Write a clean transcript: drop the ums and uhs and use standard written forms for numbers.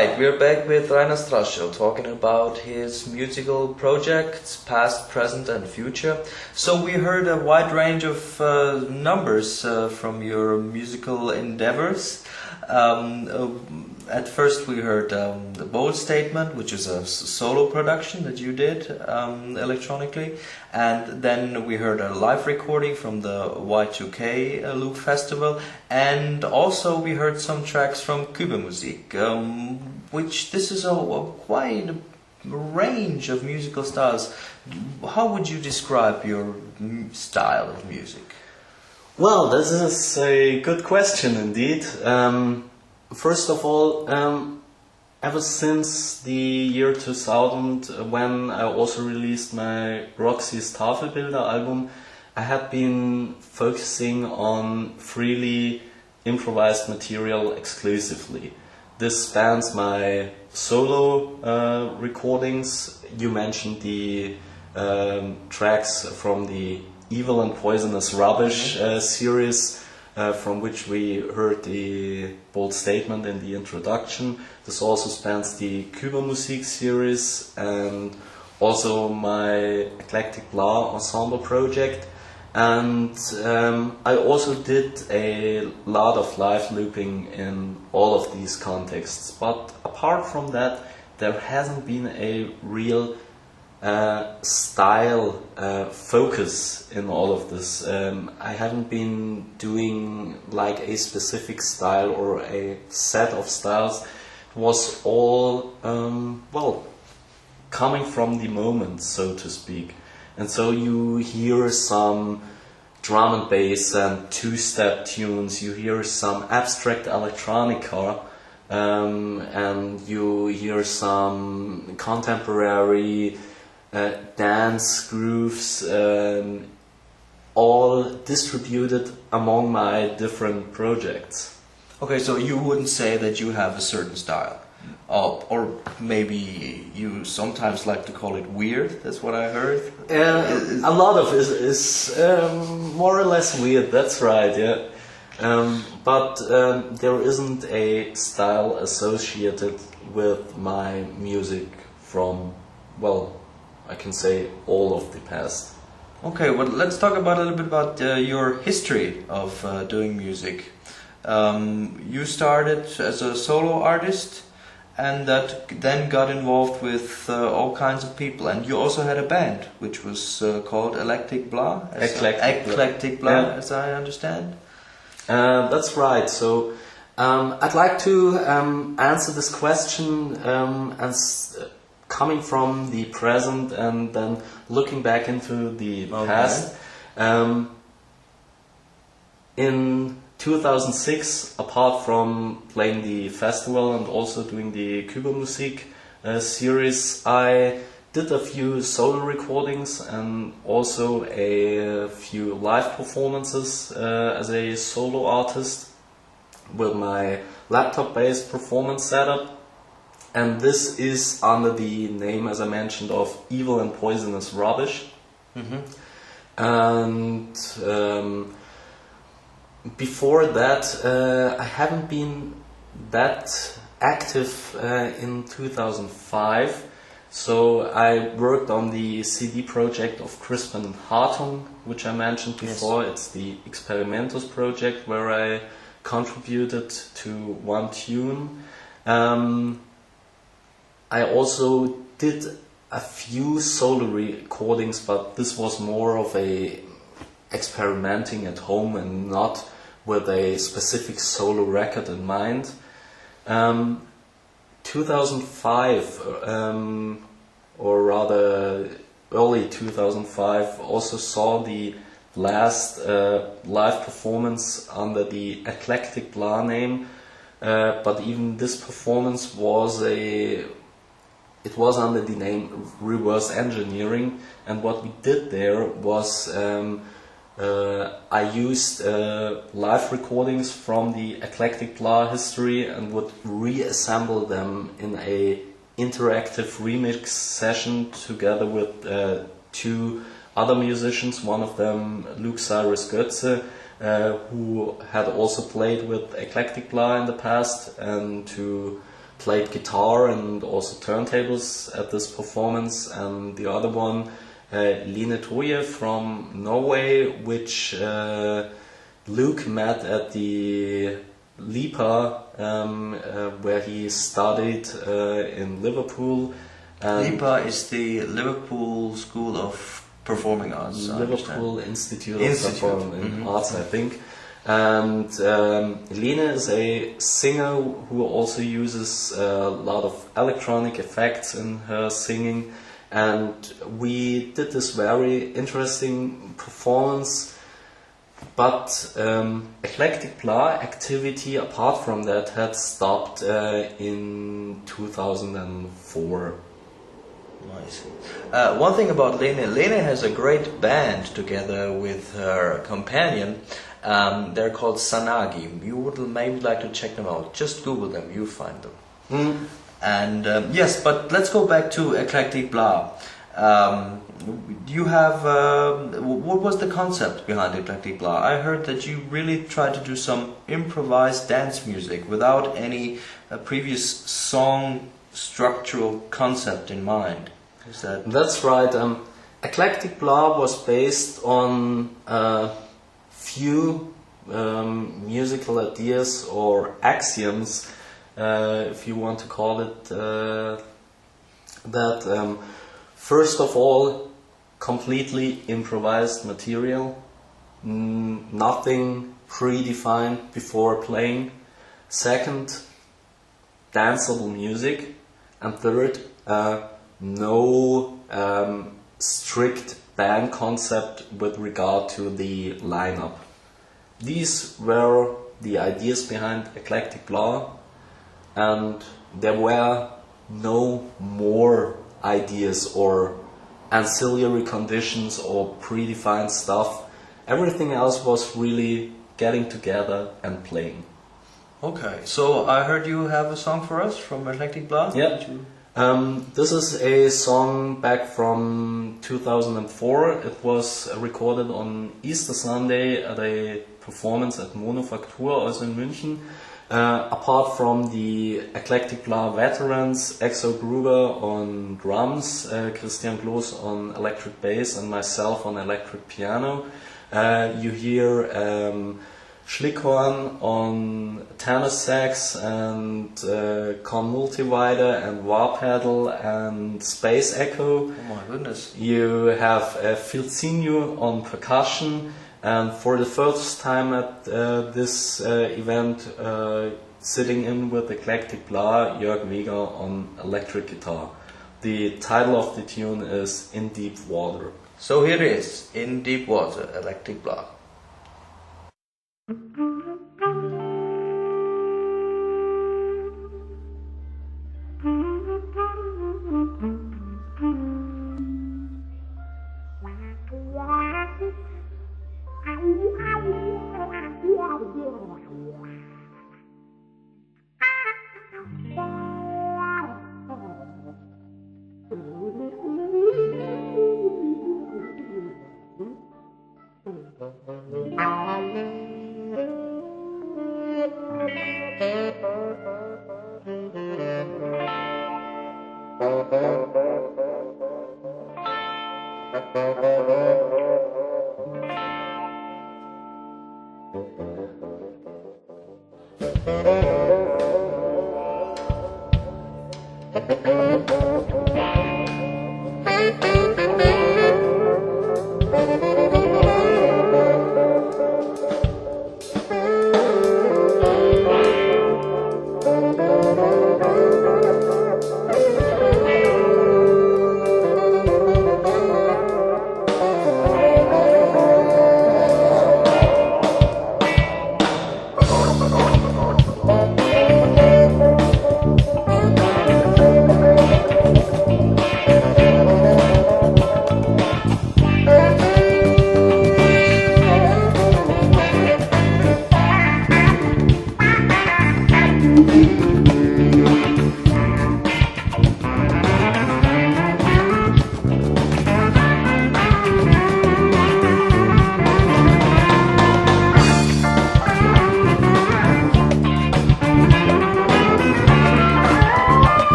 Alright, we're back with Rainer Straschill talking about his musical projects, past, present and future. So we heard a wide range of numbers from your musical endeavours. At first we heard the Bold Statement, which is a solo production that you did electronically, and then we heard a live recording from the Y2K Loop Festival, and also we heard some tracks from Kübemusik, which this is a quite a range of musical styles. How would you describe your style of music? Well, this is a good question indeed. First of all, ever since the year 2000, when I also released my Roxy's Tafelbilder album, I had been focusing on freely improvised material exclusively. This spans my solo recordings. You mentioned the tracks from the Evil and Poisonous Rubbish series, from which we heard the Bold Statement in the introduction. This also spans the Kübemusik series and also my Eclectic Blah ensemble project. And I also did a lot of live looping in all of these contexts. But apart from that, there hasn't been a real style focus in all of this. I haven't been doing like a specific style or a set of styles. It was all coming from the moment, so to speak. And so you hear some drum and bass and two-step tunes, you hear some abstract electronica, and you hear some contemporary dance grooves, all distributed among my different projects. Okay, so you wouldn't say that you have a certain style, or maybe you sometimes like to call it weird. That's what I heard. A lot of it is more or less weird. That's right, yeah. But there isn't a style associated with my music from, well, I can say all of the past. Okay, well, let's talk about a little bit about your history of doing music. You started as a solo artist, and that then got involved with all kinds of people. And you also had a band, which was called Eclectic Blah. Eclectic Blah, yeah. As I understand. That's right. So I'd like to answer this question as coming from the present and then looking back into the past. In 2006, apart from playing the festival and also doing the Kübemusik series, I did a few solo recordings and also a few live performances as a solo artist with my laptop-based performance setup. And this is under the name, as I mentioned, of Evil and Poisonous Rubbish. Mm-hmm. And before that, I haven't been that active in 2005. So I worked on the CD project of Crispin and Hartung, which I mentioned before. Yes. It's the Experimentus project where I contributed to one tune. I also did a few solo recordings, but this was more of a experimenting at home and not with a specific solo record in mind. 2005, or rather early 2005, also saw the last live performance under the Eclectic Blah name, but even this performance was under the name Reverse Engineering, and what we did there was I used live recordings from the Eclectic Blah history and would reassemble them in a interactive remix session together with two other musicians, one of them Luke Cyrus Götze, who had also played with Eclectic Blah in the past, and to played guitar and also turntables at this performance, and the other one, Line Toje from Norway, which Luke met at the LIPA, where he studied in Liverpool. LIPA is the Liverpool School of Performing Arts. Liverpool Institute of Performing Arts, I think. And Lene is a singer who also uses a lot of electronic effects in her singing. And we did this very interesting performance. But Eclectic Blah activity, apart from that, had stopped in 2004. Nice. One thing about Lene has a great band together with her companion. They're called Sanagi. You would maybe like to check them out. Just Google them, you'll find them. And yes, but let's go back to Eclectic Blah. You have what was the concept behind Eclectic Blah? I heard that you really tried to do some improvised dance music without any previous song structural concept in mind. Is that? That's right. Eclectic Blah was based on few musical ideas or axioms, if you want to call it that. First of all, completely improvised material, nothing predefined before playing. Second, danceable music. And third, no strict band concept with regard to the lineup. These were the ideas behind Eclectic Blah, and there were no more ideas or ancillary conditions or predefined stuff. Everything else was really getting together and playing. Okay, so I heard you have a song for us from Eclectic Blah? Yeah. This is a song back from 2004. It was recorded on Easter Sunday at a performance at Monofaktur, also in München. Apart from the Eclectic Blah veterans, Exo Gruber on drums, Christian Bloß on electric bass, and myself on electric piano, you hear Schlickhorn on tenor sax and con multivider and wah pedal and space echo. Oh my goodness. You have Filzinho on percussion, and for the first time at this event, sitting in with Eclectic Blah, Jörg Weger on electric guitar. The title of the tune is In Deep Water. So here it is, In Deep Water, Eclectic Blah.